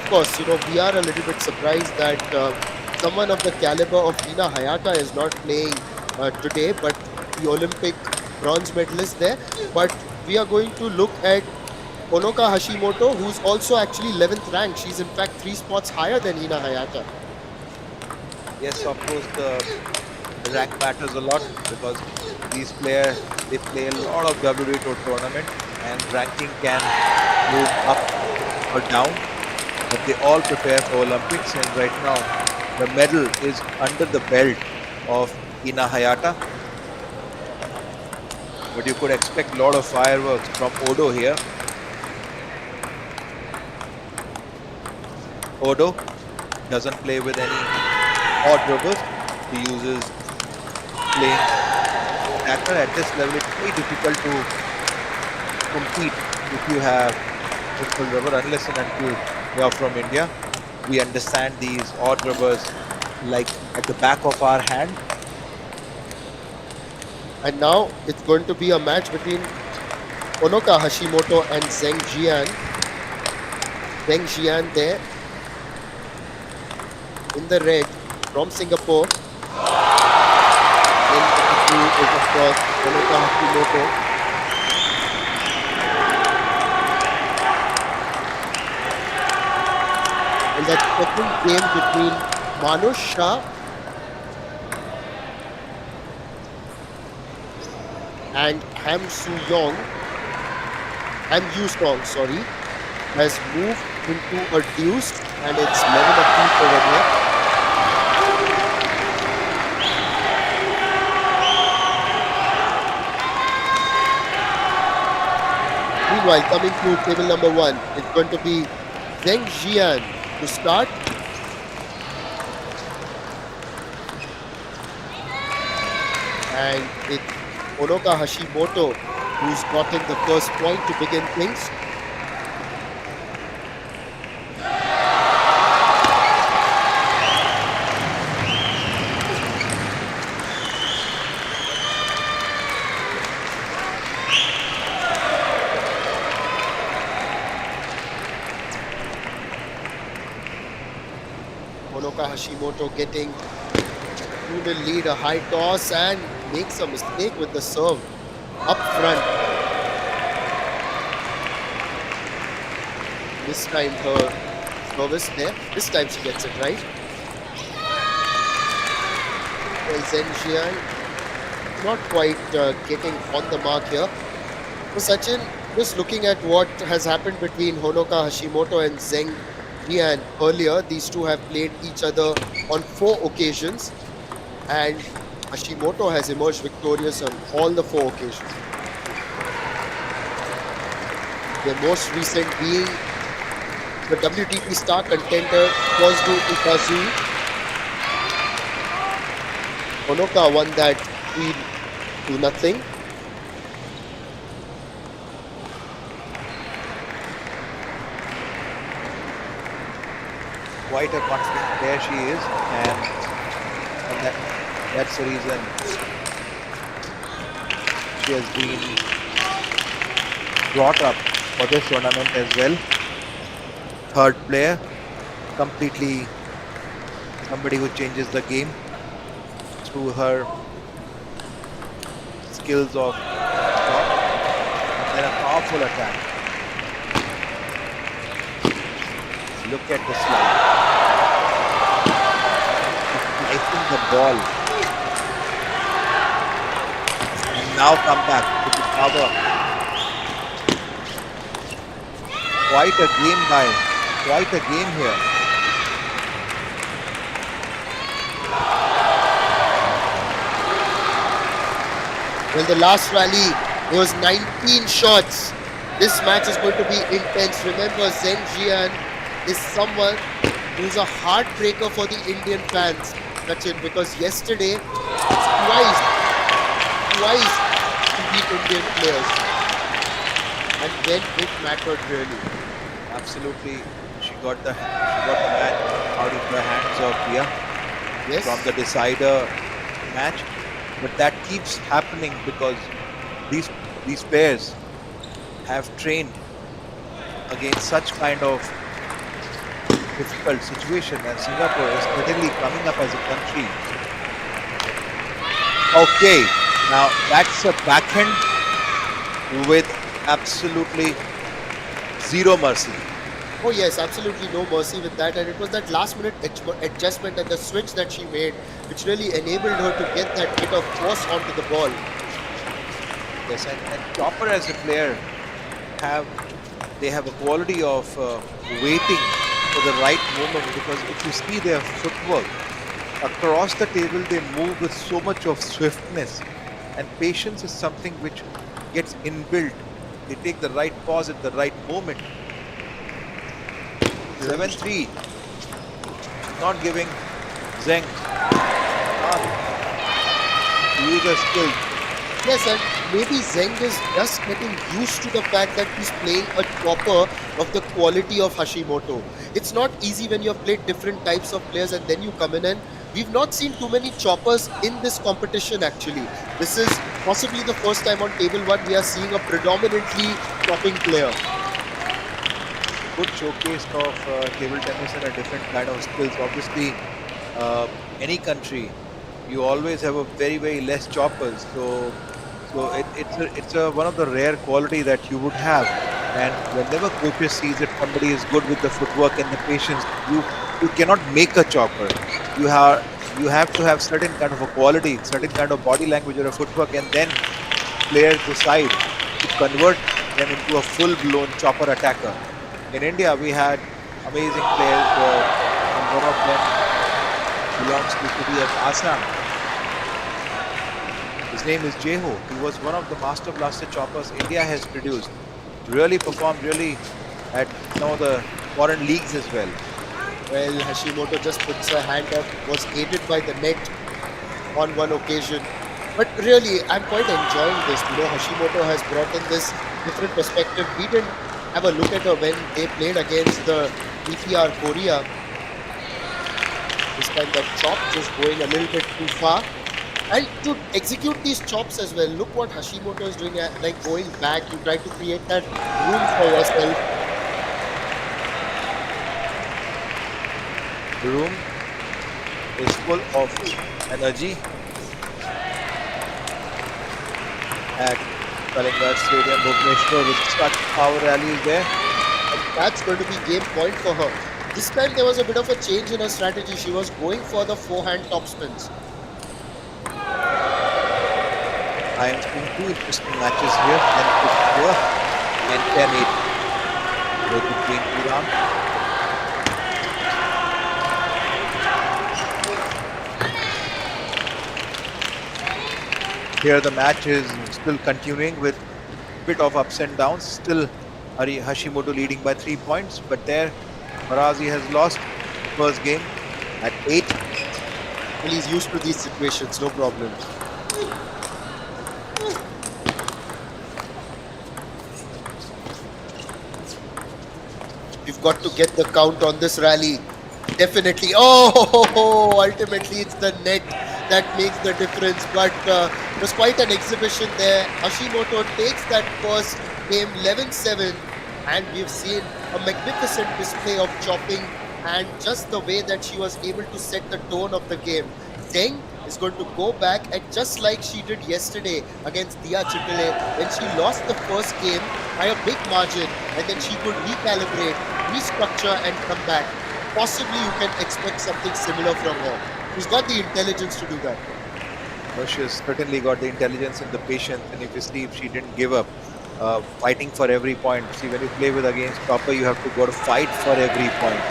course, we are a little bit surprised that someone of the caliber of Hina Hayata is not playing today, but the Olympic bronze medalist there. But we are going to look at Honoka Hashimoto, who's also actually 11th ranked. She's in fact 3 spots higher than Hina Hayata. Yes, of course, the rank matters a lot because these players, they play a lot of WTO tournament and ranking can move up or down, but they all prepare for Olympics, and right now the medal is under the belt of Ina Hayata. But you could expect a lot of fireworks from Odo here. Odo doesn't play with any odd rubbers. He uses playing attacker. At this level, it's very difficult to compete if you have simple rubber, unless and until you are from India. We understand these odd rubbers like at the back of our hand. And now it's going to be a match between Honoka Hashimoto and Zeng Jian. Zeng Jian there in the red from Singapore. Then the blue is of course Honoka Hashimoto. And that second game between Manush Shah and Ham Yu Song, has moved into a deuce, and it's 11 apiece over there. Meanwhile, coming to table number 1, it's going to be Zeng Jian to start. And it's Honoka Hashimoto who's gotten the first point to begin things. Honoka Hashimoto getting to the lead, a high toss, and makes a mistake with the serve up front. This time her service there. This time she gets it right. Well, Zeng Jian not quite getting on the mark here. So Sachin, just looking at what has happened between Honoka Hashimoto and Zeng Jian earlier, these two have played each other on 4 occasions, and Hashimoto has emerged victorious on all the 4 occasions. The most recent being the WTP star contender Kazuo Ikazu. Honoka won that 3-0. Quite a confident player she is, and that's the reason she has been brought up for this tournament as well. Third player, completely somebody who changes the game through her skills of shot, and then a powerful attack. Look at the slide. Slicing the ball. And now come back to the power. Quite a game here. Well, the last rally was 19 shots. This match is going to be intense. Remember, Zeng Jian is someone who's a heartbreaker for the Indian fans, Sachin, because yesterday twice to beat Indian players, and when it mattered really. Absolutely, she got the match out of the hands of Pia Yes. from the decider match, but that keeps happening because these pairs have trained against such kind of difficult situation, and Singapore is certainly coming up as a country. Okay, now that's a backhand with absolutely zero mercy. Oh yes, absolutely no mercy with that, and it was that last minute adjustment and the switch that she made, which really enabled her to get that bit of force onto the ball. Yes, and Chopper as a player have they have a quality of waiting for the right moment, because if you see their footwork across the table, they move with so much of swiftness, and patience is something which gets inbuilt. They take the right pause at the right moment. Really. 7-3, not giving Zeng chance to use her skills. Yes, and maybe Zeng is just getting used to the fact that he's playing a chopper of the quality of Hashimoto. It's not easy when you've played different types of players and then you come in, and we've not seen too many choppers in this competition actually. This is possibly the first time on table one we are seeing a predominantly chopping player. Good showcase of table tennis and a different kind of skills. Obviously, any country, you always have a very less choppers. So it's a one of the rare quality that you would have. And whenever coaches sees that somebody is good with the footwork and the patience, you cannot make a chopper. You have to have certain kind of a quality, certain kind of body language or a footwork, and then players decide to convert them into a full-blown chopper attacker. In India, we had amazing players, and one of them belongs to the city of Assam. His name is Jeho. He was one of the master blaster choppers India has produced. Really performed really at some of the foreign leagues as well. Well, Hashimoto just puts her hand up, was aided by the net on one occasion. But really, I'm quite enjoying this. Hashimoto has brought in this different perspective. We didn't have a look at her when they played against the ETR Korea. This time that chop just going a little bit too far. And to execute these chops as well, look what Hashimoto is doing, like going back. You try to create that room for yourself. The room is full of energy at Kalinga Stadium, Bhubaneswar, with such power rallies there. And that's going to be game point for her. This time there was a bit of a change in her strategy. She was going for the forehand topspins. I am seeing two interesting matches here, 10-4 and 10-8. Both between Iran. Here the match is still continuing with a bit of ups and downs. Still Hashimoto leading by 3 points, but there Marazi has lost first game at 8. Well, he's used to these situations, no problem. We've got to get the count on this rally. Definitely. Oh, ultimately it's the net that makes the difference. But it was quite an exhibition there. Hashimoto takes that first game 11-7, and we've seen a magnificent display of chopping and just the way that she was able to set the tone of the game. Zeng is going to go back, and just like she did yesterday against Dia Chitale, when she lost the first game by a big margin, and then she could recalibrate, restructure, and come back. Possibly you can expect something similar from her. She's got the intelligence to do that. She's certainly got the intelligence and the patience, and if you see, if she didn't give up, fighting for every point. See, when you play with against Chopper, you have to go to fight for every point,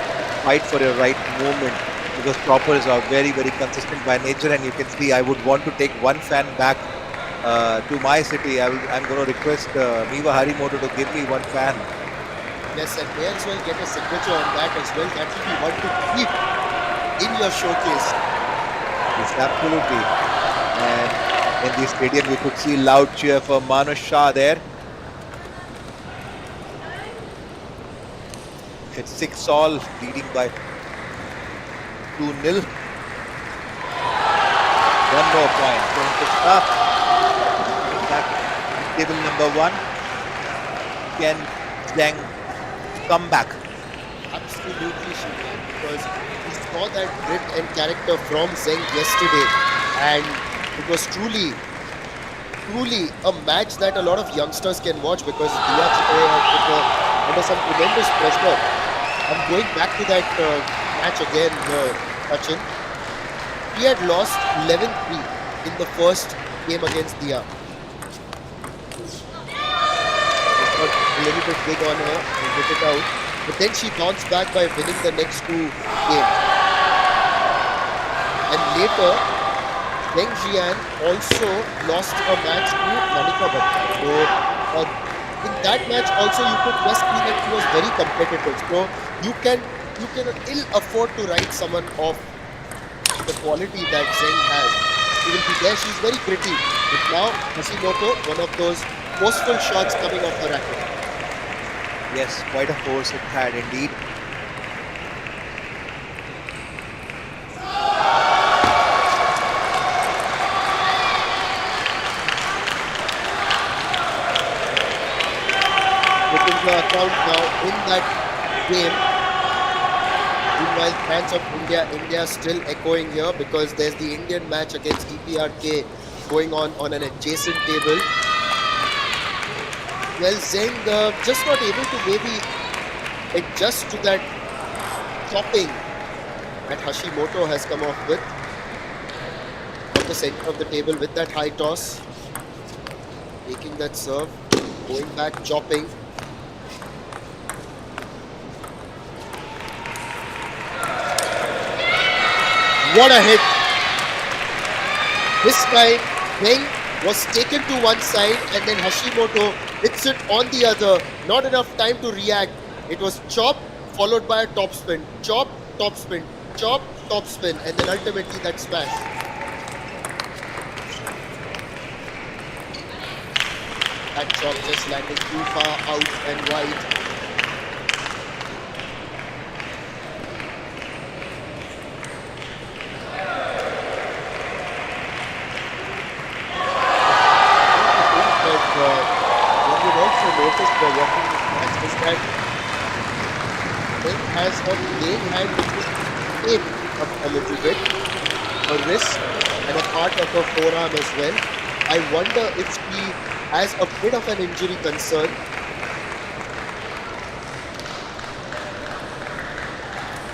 fight for your right movement, because Choppers are very consistent by nature, and you can see I would want to take one fan back to my city. I'm going to request Miwa Harimoto to give me one fan. Yes, and may as well get a signature on that as well. That will be one to keep in your showcase. Yes, absolutely. And in the stadium, you could see loud cheer for Manush Shah there. It's 6-all, leading by 2-0. One more point. Going to stop. Back to table number 1. Can Zeng come back? Absolutely, she can, because we saw that grit and character from Zeng yesterday, and it was truly a match that a lot of youngsters can watch because Dia today has put her under some tremendous pressure. I'm going back to that match again, Sachin. He had lost 11-3 in the first game against Dia. It got a little bit big on her and hit it out. But then she bounced back by winning the next two games. And later, Deng Jian also lost a match to Monica Bhatta. So in that match also you could just see that she was very competitive. So you can ill afford to write someone off the quality that Zeng has. She will be there. She's very pretty. But now Hashimoto, one of those forceful shots coming off the racket. Yes, quite a force it had indeed. Taking the account now in that game. Meanwhile, fans of India still echoing here because there's the Indian match against EPRK going on an adjacent table. Well, Zeng just not able to maybe adjust to that chopping that Hashimoto has come off with from the center of the table with that high toss. Taking that serve, going back, chopping. What a hit! This time, Zeng was taken to one side and then Hashimoto hits it on the other. Not enough time to react. It was chop followed by a top spin. Chop, top spin. Chop, top spin. And then ultimately that smash. That chop just landing too far out and wide. What we've also noticed by watching this match is that Zeng has a playing hand which is taped up a little bit, a wrist and a part of her forearm as well. I wonder if she has a bit of an injury concern.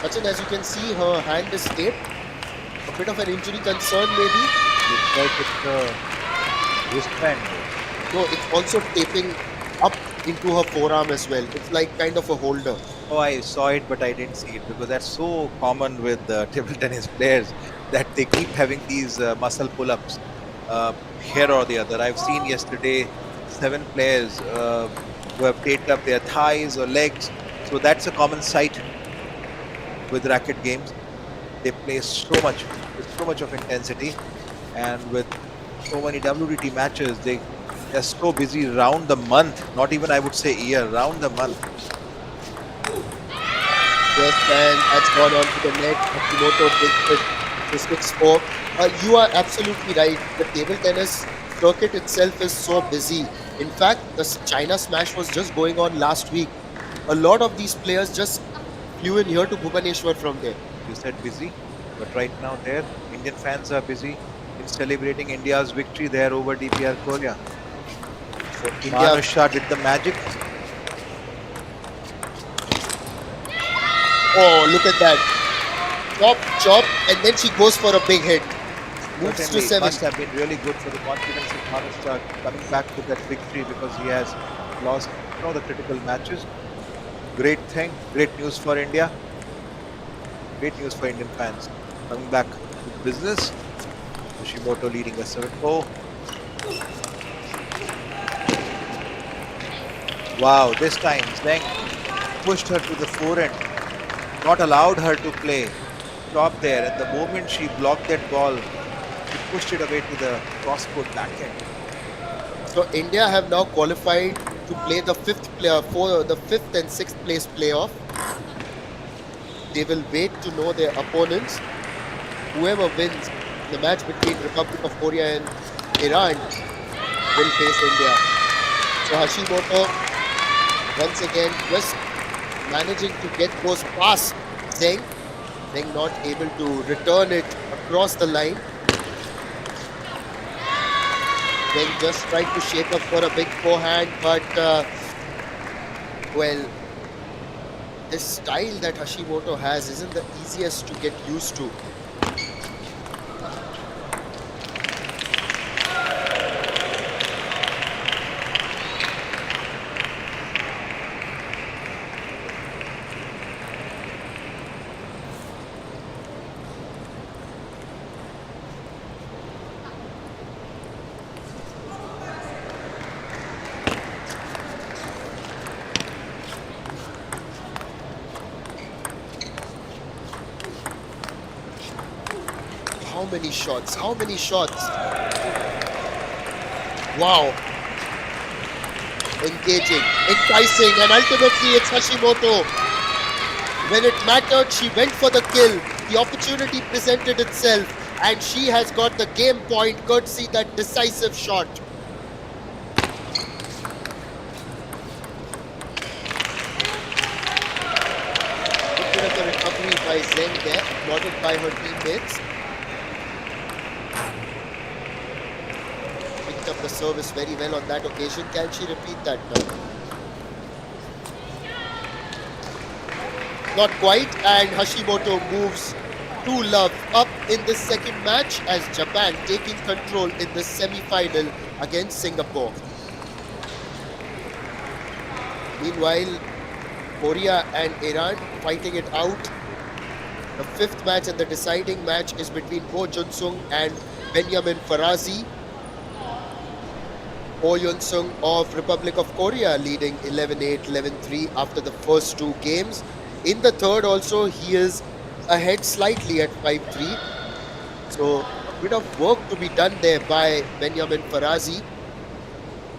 Sachin, as you can see, her hand is taped. A bit of an injury concern maybe. Looks like it's a wristband. No, it's also taping up into her forearm as well. It's like kind of a holder. Oh, I saw it, but I didn't see it because that's so common with table tennis players that they keep having these muscle pull-ups here or the other. I've seen yesterday 7 players who have taped up their thighs or legs. So that's a common sight with racket games. They play so much with so much of intensity, and with so many WDT matches, they're so busy round the month. Not even I would say year, round the month. Yes, and that's gone on to the net. Hashimoto takes it to 6-4. You are absolutely right. The table tennis circuit itself is so busy. In fact, the China Smash was just going on last week. A lot of these players just flew in here to Bhubaneswar from there. You said busy, but right now there, Indian fans are busy in celebrating India's victory there over DPR Korea. So India, Manusha did the magic. oh, look at that. Chop, chop, and then she goes for a big hit. Moves Certainly, to it 7. must have been really good for the confidence of Manusha coming back with that victory because he has lost the critical matches. Great thing, great news for India. Great news for Indian fans. Coming back to business. Hashimoto leading a 7-4. Wow, this time Zeng pushed her to the forehand, not allowed her to play. Top there, and the moment she blocked that ball, she pushed it away to the cross-court backhand. So India have now qualified to play the fifth and sixth place playoff. They will wait to know their opponents. Whoever wins the match between Republic of Korea and Iran will face India. So Hashimoto once again just managing to get those past Zeng. Zeng not able to return it across the line. Zeng just tried to shape up for a big forehand, but well, this style that Hashimoto has isn't the easiest to get used to. How many shots? How many shots? Wow. Engaging, enticing, and ultimately it's Hashimoto. When it mattered, she went for the kill. The opportunity presented itself, and she has got the game point courtesy that decisive shot. Good bit of the recovery by Zeng there, nodded by her teammates. Picked up the service very well on that occasion. Can she repeat that now? Not quite, and Hashimoto moves 2-love up in the second match as Japan taking control in the semi-final against Singapore. Meanwhile, Korea and Iran fighting it out. The fifth match and the deciding match is between Ho Jun-sung and Benjamin Farazi. Ho Yun-sung of Republic of Korea leading 11-8, 11-3 after the first two games. In the third also, he is ahead slightly at 5-3. So a bit of work to be done there by Benjamin Farazi.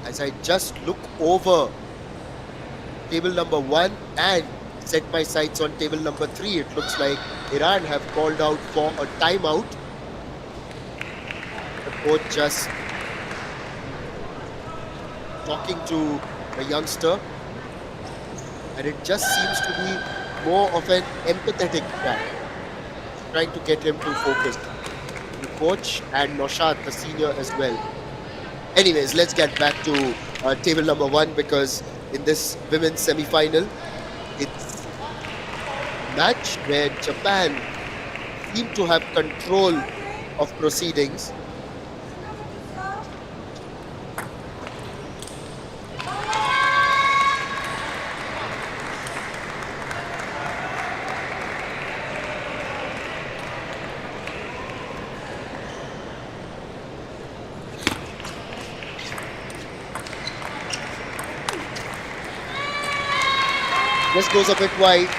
As I just look over table number 1 and set my sights on table number 3, it looks like Iran have called out for a timeout. The coach just talking to a youngster, and it just seems to be more of an empathetic guy, trying to get him to focus. The coach and Noshad, the senior as well. Anyways, let's get back to table number 1, because in this women's semi-final, it's a match where Japan seem to have control of proceedings. This goes a bit wide.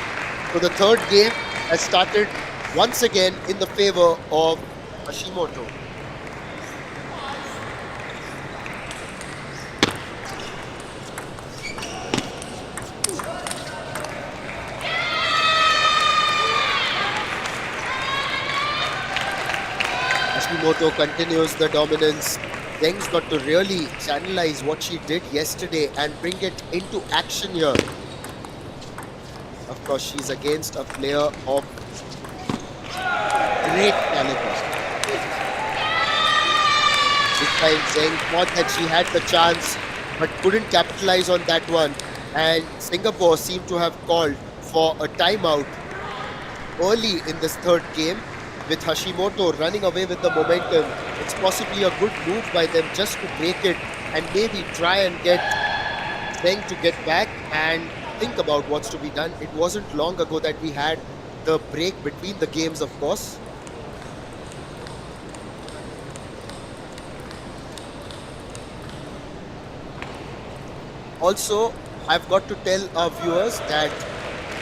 So the third game has started once again in the favor of Hashimoto. Hashimoto continues the dominance. Zeng's got to really channelize what she did yesterday and bring it into action here. Of course, she's against a player of great caliber. This time Zeng thought that she had the chance but couldn't capitalize on that one, and Singapore seemed to have called for a timeout early in this third game. With Hashimoto running away with the momentum, it's possibly a good move by them just to break it and maybe try and get Zeng to get back and think about what's to be done. It wasn't long ago that we had the break between the games, of course. Also, I've got to tell our viewers that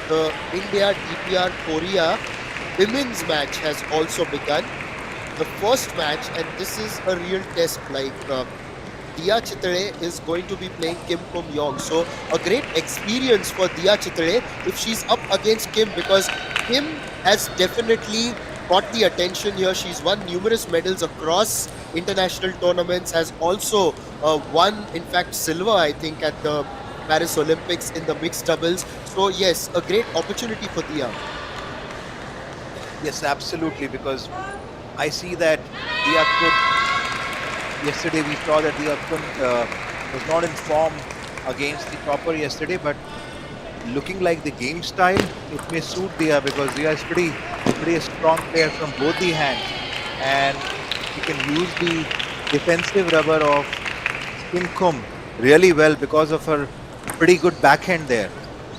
the India DPR Korea women's match has also begun. The first match, and this is a real test, like Diya Chitre is going to be playing Kim Kum Yong. So a great experience for Diya Chitre if she's up against Kim, because Kim has definitely got the attention here. She's won numerous medals across international tournaments, has also won, in fact, silver, I think, at the Paris Olympics in the mixed doubles. So yes, a great opportunity for Dia. Yes, absolutely, because I see that Dia could. Yesterday we saw that Dia couldn't, was not in form against the topper yesterday, but looking like the game style, it may suit Dia because Dia is pretty a strong player from both the hands, and she can use the defensive rubber of Kim Kum really well because of her pretty good backhand there.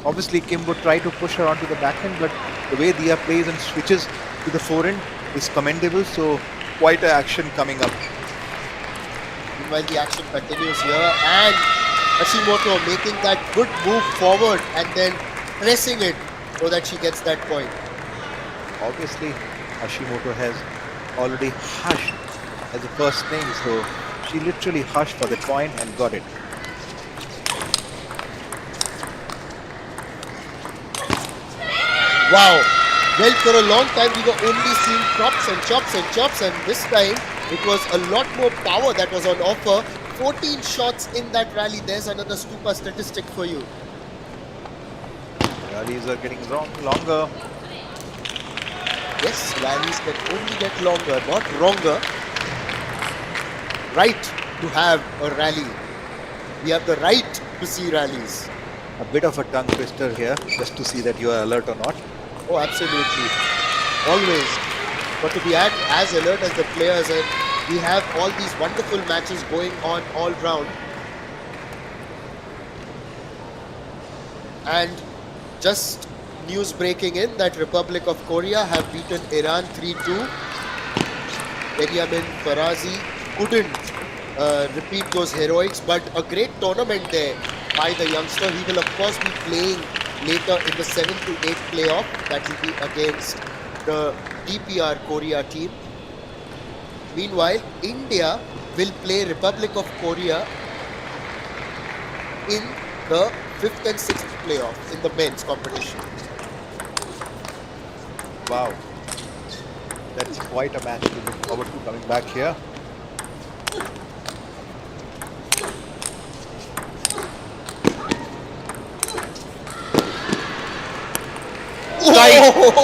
Obviously, Kim would try to push her onto the backhand, but the way Dia plays and switches to the forehand is commendable. So, quite a action coming up. Meanwhile, the action continues here, and Hashimoto making that good move forward and then pressing it so that she gets that point. Obviously, Hashimoto has already hushed as a first name, so she literally hushed for the point and got it. Wow. Well, for a long time we were only seeing chops and chops and chops, and this time it was a lot more power that was on offer. 14 shots in that rally. There's another Stupa statistic for you. Rallies are getting longer. Yes, rallies can only get longer, not wronger. Right to have a rally. We have the right to see rallies. A bit of a tongue twister here, just to see that you are alert or not. Oh, absolutely. Always. But to be as alert as the players, and we have all these wonderful matches going on all round. And just news breaking in that Republic of Korea have beaten Iran 3-2. Benjamin Farazi couldn't repeat those heroics, but a great tournament there by the youngster. He will of course be playing later in the 7 to 8 playoff. That will be against the DPR Korea team. Meanwhile, India will play Republic of Korea in the 5th and 6th playoff in the men's competition. Wow. That's quite a match to look forward to coming back here.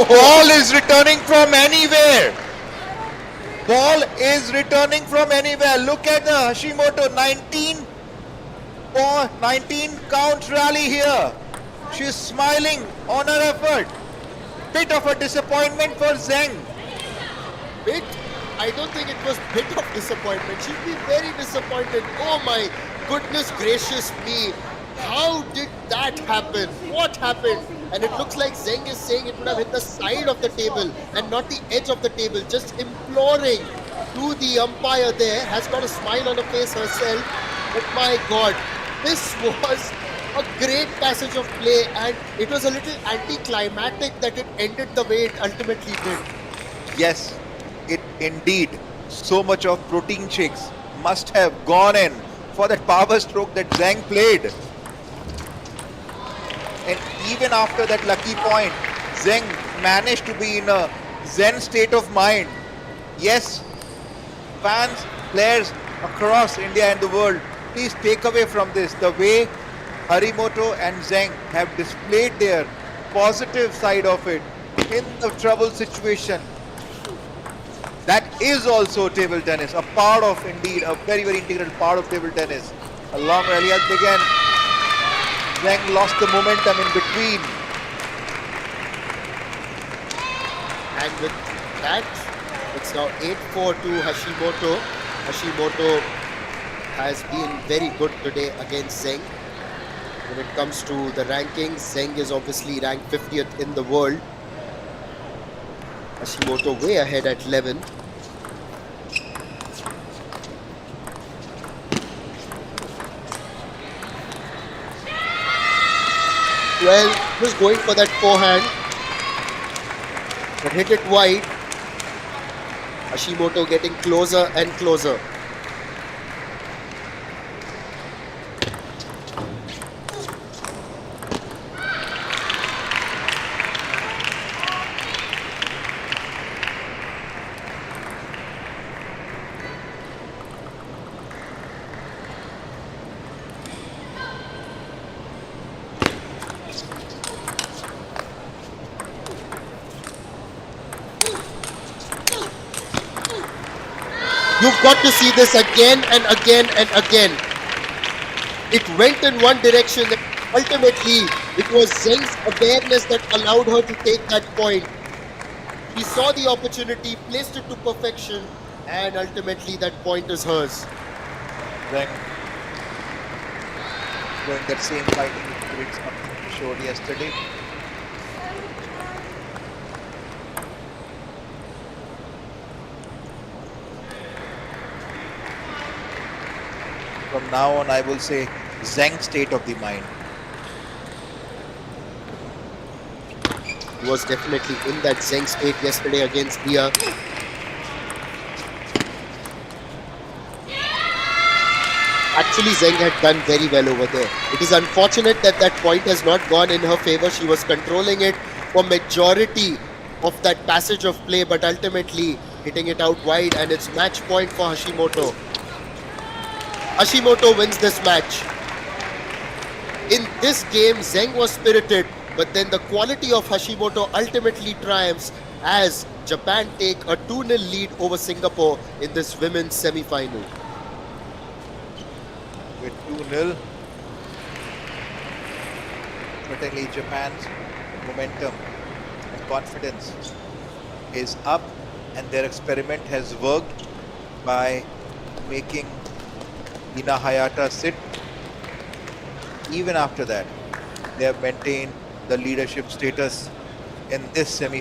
Ball is returning from anywhere. Ball is returning from anywhere. Look at the Hashimoto 19 count rally here. She's smiling on her effort. Bit of a disappointment for Zeng. Bit? I don't think it was bit of disappointment. She'd be very disappointed. Oh my goodness gracious me. How did that happen? What happened? And it looks like Zeng is saying it would have hit the side of the table and not the edge of the table. Just imploring to the umpire there. Has got a smile on her face herself. But my God, this was a great passage of play, and it was a little anticlimactic that it ended the way it ultimately did. Yes, it indeed. So much of protein shakes must have gone in for that power stroke that Zeng played. And even after that lucky point, Zeng managed to be in a zen state of mind. Yes, fans, players across India and the world, please take away from this the way Hashimoto and Zeng have displayed their positive side of it in the trouble situation. That is also table tennis, a part of, indeed, a very, very integral part of table tennis. A long rally has begun. Zeng lost the momentum in between. And with that, it's now 8-4 to Hashimoto. Hashimoto has been very good today against Zeng. When it comes to the rankings, Zeng is obviously ranked 50th in the world. Hashimoto way ahead at 11th. Well, he was going for that forehand, but hit it wide. Hashimoto getting closer and closer. You've got to see this again and again and again. It went in one direction. Ultimately, it was Zeng's awareness that allowed her to take that point. He saw the opportunity, placed it to perfection, and ultimately that point is hers. Zeng showing that same fighting spirit something he showed yesterday. From now on, I will say Zeng state of the mind. He was definitely in that Zeng state yesterday against Dia. Actually, Zeng had done very well over there. It is unfortunate that that point has not gone in her favor. She was controlling it for majority of that passage of play, but ultimately hitting it out wide, and it's match point for Hashimoto. Hashimoto wins this match. In this game, Zeng was spirited, but then the quality of Hashimoto ultimately triumphs as Japan take a 2-0 lead over Singapore in this women's semi-final. With 2-0, certainly Japan's momentum and confidence is up, and their experiment has worked by making Hina Hayata sit. Even after that, they have maintained the leadership status in this semi-final.